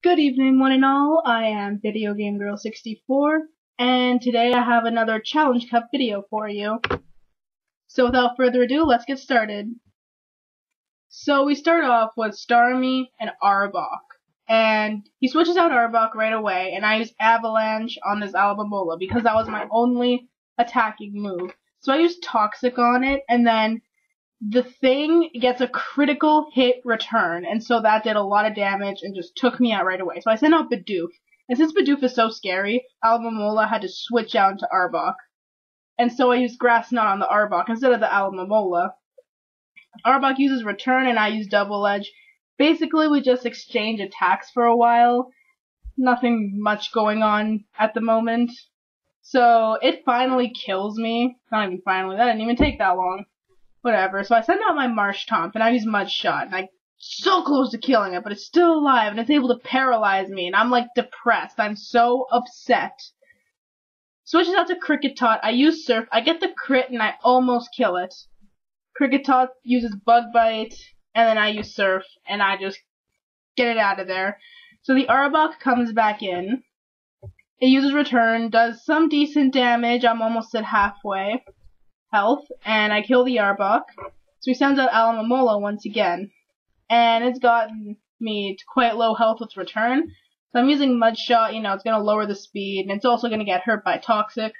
Good evening, one and all. I am Video Game Girl 64, and today I have another Challenge Cup video for you. So without further ado, let's get started. So we start off with Starmie and Arbok, and he switches out Arbok right away, and I use Avalanche on this Alabamola because that was my only attacking move. So I used Toxic on it, and then the thing gets a critical hit return, and so that did a lot of damage and just took me out right away. So I sent out Bidoof, and since Bidoof is so scary, Alabamola had to switch out to Arbok. And so I used Grass Knot on the Arbok instead of the Alabamola. Arbok uses Return and I use Double Edge. Basically, we just exchange attacks for a while. Nothing much going on at the moment. So it finally kills me. Not even finally, that didn't even take that long. Whatever, so I send out my Marshtomp, and I use Mud Shot, and I'm so close to killing it, but it's still alive, and it's able to paralyze me, and I'm, like, depressed. I'm so upset. Switches out to Kricketot, I use Surf, I get the crit, and I almost kill it. Kricketot uses Bug Bite, and then I use Surf, and I just get it out of there. So the Arbok comes back in. It uses Return, does some decent damage, I'm almost at halfway health, and I kill the Arbok. So he sends out Alabamola once again, and it's gotten me to quite low health with Return. So I'm using Mud Shot, it's going to lower the speed, and it's also going to get hurt by Toxic.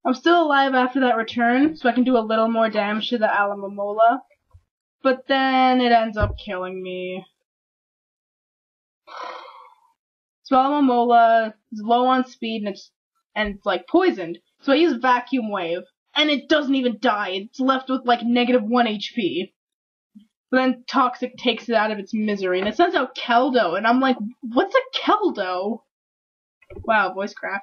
I'm still alive after that Return, so I can do a little more damage to the Alabamola, but then it ends up killing me. So Alabamola is low on speed, and it's like poisoned. So I use Vacuum Wave. And it doesn't even die. It's left with like -1 HP. But then Toxic takes it out of its misery, and it sends out Keldo, and I'm like, what's a Keldo? Wow, voice crack.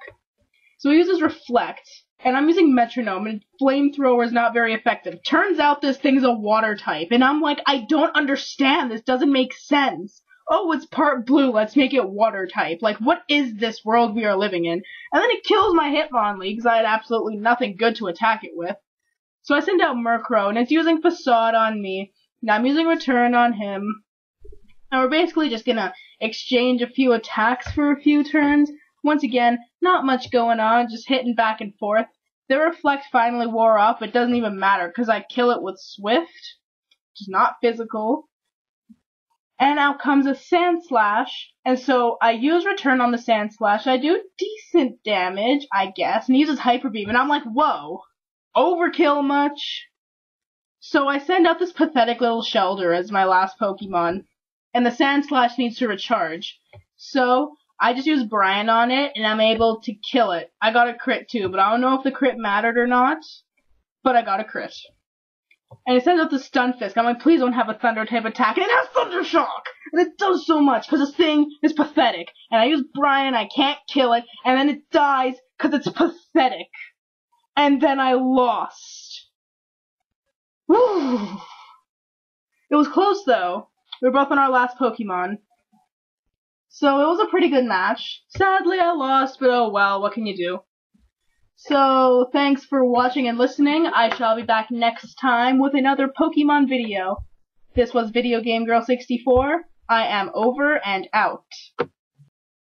So he uses Reflect, and I'm using Metronome, and Flamethrower is not very effective. Turns out this thing's a water type, and I'm like, I don't understand. This doesn't make sense. Oh, it's part blue, let's make it water type. Like, what is this world we are living in? And then it kills my Hitmonlee, because I had absolutely nothing good to attack it with. So I send out Murkrow, and it's using Facade on me. Now I'm using Return on him. And we're basically just gonna exchange a few attacks for a few turns. Once again, not much going on, just hitting back and forth. The Reflect finally wore off, but it doesn't even matter, because I kill it with Swift, which is not physical. And out comes a Sandslash, and so I use Return on the Sandslash. I do decent damage, I guess, and he uses Hyper Beam, and I'm like, whoa, overkill much? So I send out this pathetic little Shelter as my last Pokemon, and the Sandslash needs to recharge. So I just use Brian on it, and I'm able to kill it. I got a crit too, but I don't know if the crit mattered or not, but I got a crit. And it sends out the Stunfisk. I'm like, please don't have a Thunder type attack. And it has Thunder Shock! And it does so much, because this thing is pathetic. And I use Brian, I can't kill it, and then it dies, because it's pathetic. And then I lost. Woo! It was close, though. We were both on our last Pokemon. So it was a pretty good match. Sadly, I lost, but oh well, what can you do? So, thanks for watching and listening. I shall be back next time with another Pokemon video. This was Video Game Girl 64. I am over and out.